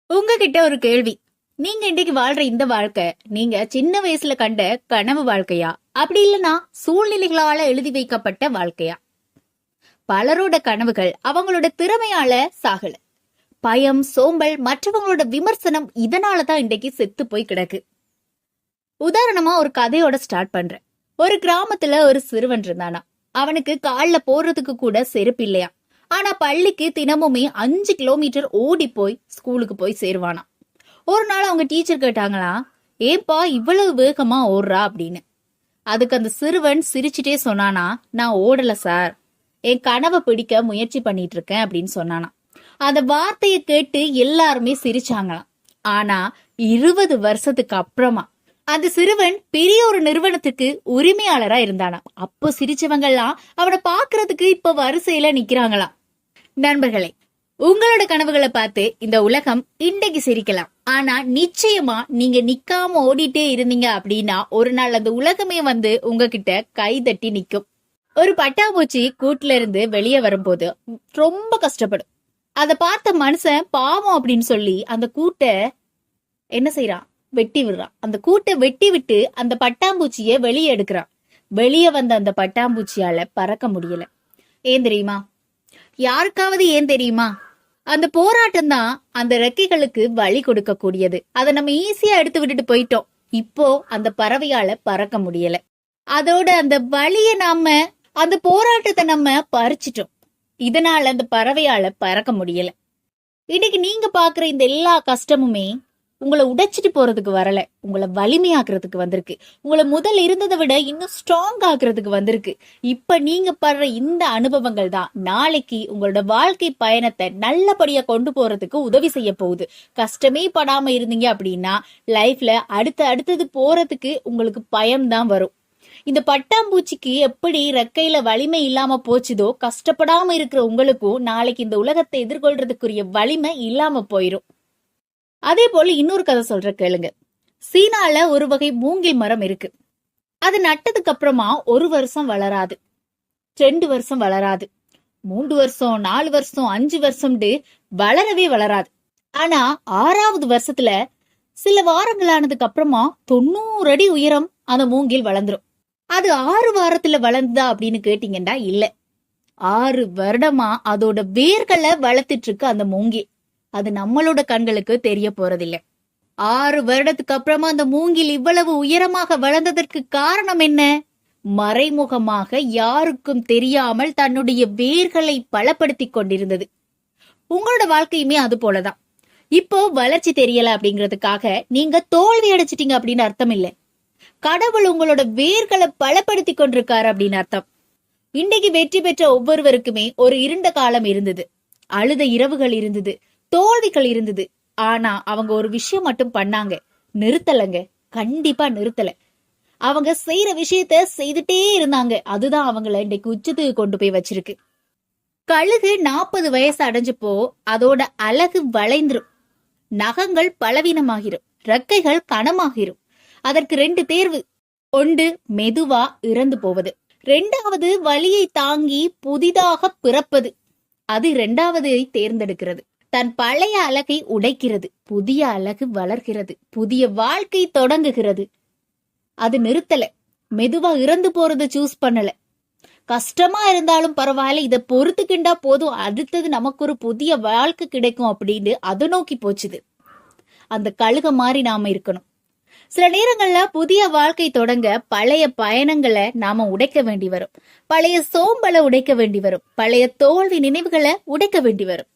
உங்ககிட்ட ஒரு கேள்வி. நீங்க இன்னைக்கு வாழ்ற இந்த வாழ்க்கை நீங்க சின்ன வயசுல கண்ட கனவு வாழ்க்கையா, அப்படி இல்லனா சூழ்நிலைகளால எழுதி வைக்கப்பட்ட வாழ்க்கையா? பலரோட கனவுகள் அவங்களோட திறமையால சாகல. பயம், சோம்பல், மற்றவங்களோட விமர்சனம் இதனாலதான் இன்னைக்கு செத்து போய் கிடக்கு. உதாரணமா ஒரு கதையோட ஸ்டார்ட் பண்றேன். ஒரு கிராமத்துல ஒரு சிறுவன் இருந்தானா. அவனுக்கு கால்ல போறதுக்கு கூட செருப்பு இல்லையா. ஆனா பள்ளிக்கு தினமுமே 5 கிலோமீட்டர் ஓடி போய் ஸ்கூலுக்கு போய் சேருவானா. ஒரு நாள் அவங்க டீச்சர் கேட்டாங்களா, ஏப்பா இவ்வளவு வேகமா ஓடுறா அப்படின்னு. அதுக்கு அந்த சிறுவன் சிரிச்சுட்டே சொன்னானா, நான் ஓடல சார், என் கனவை பிடிக்க முயற்சி பண்ணிட்டு இருக்கேன் அப்படின்னு சொன்னானா. அந்த வார்த்தையை கேட்டு எல்லாருமே சிரிச்சாங்களாம். ஆனா 20 வருஷத்துக்கு அப்புறமா அந்த சிறுவன் பெரிய ஒரு நிறுவனத்துக்கு உரிமையாளரா இருந்தானா. அப்போ சிரிச்சவங்க எல்லாம் அவனை பாக்குறதுக்கு இப்ப வரிசையில நிக்கிறாங்களாம். நண்பர்களே, உங்களோட கனவுகளை பார்த்து இந்த உலகம் இன்றைக்கு சிரிக்கலாம். ஆனா நிச்சயமா நீங்க நிக்காம ஓடிட்டே இருந்தீங்க அப்படின்னா ஒரு நாள் அந்த உலகமே வந்து உங்ககிட்ட கை தட்டி நிக்கும். ஒரு பட்டாம்பூச்சி கூட்டுல இருந்து வெளியே வரும்போது ரொம்ப கஷ்டப்படும். அத பார்த்த மனுஷன் பாவம் அப்படின்னு சொல்லி அந்த கூட்டை என்ன செய்யறான், வெட்டி விடுறான். அந்த கூட்டை வெட்டி விட்டு அந்த பட்டாம்பூச்சிய வெளியே எடுக்கிறான். வெளியே வந்த அந்த பட்டாம்பூச்சியால பறக்க முடியல. ஏன் தெரியுமா? யாருக்காவது ஏன் தெரியுமா? அந்த போராட்டம் தான் அந்த ரெக்கைகளுக்கு வழி கொடுக்க கூடியது. அதை நம்ம ஈஸியா எடுத்து விட்டுட்டு போயிட்டோம். இப்போ அந்த பறவையால பறக்க முடியல. அதோட அந்த வழிய அந்த போராட்டத்தை நம்ம பறிச்சிட்டோம். இதனால அந்த பறவையால பறக்க முடியல. இன்னைக்கு நீங்க பாக்குற இந்த எல்லா கஷ்டமுமே உங்களை உடைச்சிட்டு போறதுக்கு வரல, உங்களை வலிமையாக்குறதுக்கு வந்திருக்கு. உங்களை முதல் இருந்ததை விட இன்னும் ஸ்ட்ராங் ஆக்குறதுக்கு வந்திருக்கு. இப்ப நீங்க படுற இந்த அனுபவங்கள் தான் நாளைக்கு உங்களோட வாழ்க்கை பயணத்தை நல்லபடியா கொண்டு போறதுக்கு உதவி செய்ய போகுது. கஷ்டமே படாம இருந்தீங்க அப்படின்னா லைஃப்ல அடுத்தது போறதுக்கு உங்களுக்கு பயம்தான் வரும். இந்த பட்டாம்பூச்சிக்கு எப்படி ரெக்கையில வலிமை இல்லாம போச்சுதோ, கஷ்டப்படாம இருக்கிற உங்களுக்கும் நாளைக்கு இந்த உலகத்தை எதிர்கொள்றதுக்குரிய வலிமை இல்லாம போயிரும். அதே போல இன்னொரு கதை சொல்ற கேளுங்க. சீனால ஒரு வகை மூங்கில் மரம் இருக்கு. அது நட்டதுக்கு அப்புறமா 1 வருஷம் வளராது, 2 வருஷம் வளராது, 3 வருஷம், 4 வருஷம், 5 வருஷம் வளரவே வளராது. ஆனா 6வது வருஷத்துல சில வாரங்கள் ஆனதுக்கு அப்புறமா 90 அடி உயரம் அந்த மூங்கில் வளர்ந்துரும். அது 6 வாரத்துல வளர்ந்தா அப்படின்னு கேட்டீங்கன்னா இல்ல, 6 வருடமா அதோட வேர்களை வளர்த்துட்டு இருக்கு அந்த மூங்கில். அது நம்மளோட கண்களுக்கு தெரிய போறதில்ல. 6 வருடத்துக்கு அப்புறமா அந்த மூங்கில் இவ்வளவு உயரமாக வளர்ந்ததற்கு காரணம் என்ன? மறைமுகமாக யாருக்கும் தெரியாமல் தன்னுடைய வேர்களை பலப்படுத்தி கொண்டிருந்தது. உங்களோட வாழ்க்கையுமே அது போலதான். இப்போ வளர்ச்சி தெரியல அப்படிங்கிறதுக்காக நீங்க தோல்வி அடைச்சிட்டீங்க அப்படின்னு அர்த்தம் இல்ல. கடவுள் உங்களோட வேர்களை பலப்படுத்தி கொண்டிருக்காரு அப்படின்னு அர்த்தம். இன்னைக்கு வெற்றி பெற்ற ஒவ்வொருவருக்குமே ஒரு இருண்ட காலம் இருந்தது, அழுத இரவுகள் இருந்தது, தோல்விகள் இருந்தது. ஆனா அவங்க ஒரு விஷயம் மட்டும் பண்ணாங்க, நிறுத்தலங்க. கண்டிப்பா நிறுத்தல. அவங்க செய்யற விஷயத்த செய்துட்டே இருந்தாங்க. அதுதான் அவங்கள இன்னைக்கு உச்சத்துக்கு கொண்டு போய் வச்சிருக்கு. கழுகு 40 வயசு அடைஞ்சப்போ அதோட அழகு வளைந்துரும், நகங்கள் பலவீனமாகிரும், ரெக்கைகள் கனமாகிரும். அதற்கு 2 தேர்வு. ஒன்று மெதுவா இறந்து போவது, 2வது வலியை தாங்கி புதிதாக பிறப்பது. அது 2வது தேர்ந்தெடுக்கிறது. தன் பழைய அழகை உடைக்கிறது, புதிய அழகு வளர்கிறது, புதிய வாழ்க்கை தொடங்குகிறது. அது நிறுத்தல, மெதுவா இறந்து போறது சூஸ் பண்ணல. கஷ்டமா இருந்தாலும் பரவாயில்ல, இத பொறுத்துக்கிண்டா போதும், அடுத்தது நமக்கு ஒரு புதிய வாழ்க்கை கிடைக்கும் அப்படின்னு அதை நோக்கி போச்சுது. அந்த கழுக மாதிரி நாம இருக்கணும். சில நேரங்கள்ல புதிய வாழ்க்கை தொடங்க பழைய பயணங்களை நாம உடைக்க வேண்டி வரும், பழைய சோம்பலை உடைக்க வேண்டி வரும், பழைய தோல்வி நினைவுகளை உடைக்க வேண்டி வரும்.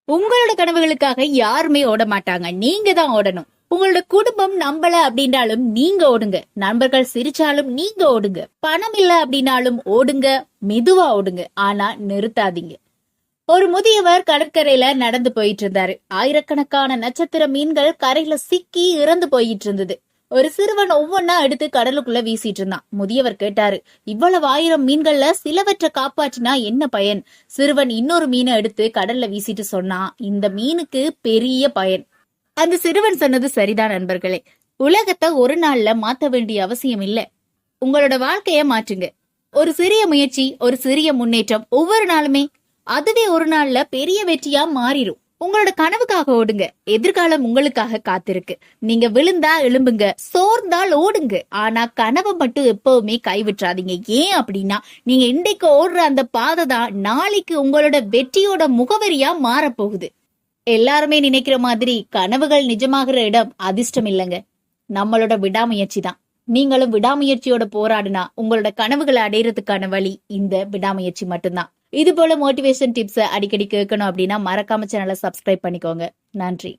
உங்களோட கனவுகளுக்காக யாருமே ஓட மாட்டாங்க, நீங்க தான் ஓடணும். உங்களோட குடும்பம் நம்பல அப்படின்னாலும் நீங்க ஓடுங்க, நண்பர்கள் சிரிச்சாலும் நீங்க ஓடுங்க, பணம் இல்ல அப்படின்னாலும் ஓடுங்க, மெதுவா ஓடுங்க, ஆனா நிறுத்தாதீங்க. ஒரு முதியவர் கடற்கரையில நடந்து போயிட்டு இருந்தாரு. ஆயிரக்கணக்கான நட்சத்திர மீன்கள் கரையில சிக்கி இறந்து போயிட்டு இருந்தது. ஒரு சிறுவன் ஒவ்வொன்னா எடுத்து கடலுக்குள்ள வீசிட்டு இருந்தான். முதியவர் கேட்டாரு, இவ்வளவு 1000 மீன்கள்ல சிலவற்றை காப்பாற்றினா என்ன பயன்? சிறுவன் இன்னொரு மீனை எடுத்து கடல்ல வீசிட்டு சொன்னா, இந்த மீனுக்கு பெரிய பயன். அந்த சிறுவன் சொன்னது சரிதான் நண்பர்களே. உலகத்தை ஒரு நாள்ல மாத்த வேண்டிய அவசியம் இல்ல. உங்களோட வாழ்க்கைய மாற்றுங்க. ஒரு சிறிய முயற்சி, ஒரு சிறிய முன்னேற்றம் ஒவ்வொரு நாளுமே அதுவே ஒரு நாள்ல பெரிய வெற்றியா மாறிடும். உங்களோட கனவுக்காக ஓடுங்க. எதிர்காலம் உங்களுக்காக காத்திருக்கு. நீங்க விழுந்தா எழும்புங்க, சோர்ந்தால் ஓடுங்க. ஆனா கனவை மட்டும் எப்பவுமே கைவிட்டுறாதீங்க. ஏன் அப்படின்னா நீங்க இன்றைக்கு ஓடுற அந்த பாதை தான் நாளைக்கு உங்களோட வெற்றியோட முகவரியா மாறப்போகுது. எல்லாருமே நினைக்கிற மாதிரி கனவுகள் நிஜமாகிற இடம் அதிர்ஷ்டம் இல்லைங்க, நம்மளோட விடாமுயற்சி தான். நீங்களும் விடாமுயற்சியோட போராடினா உங்களோட கனவுகளை அடையறதுக்கான வழி இந்த விடாமுயற்சி மட்டும்தான். இது போல மோட்டிவேஷன் டிப்ஸ் அடிக்கடி கேட்கணும் அப்படின்னா மறக்காம சேனலை சப்ஸ்கிரைப் பண்ணிக்கோங்க. நன்றி.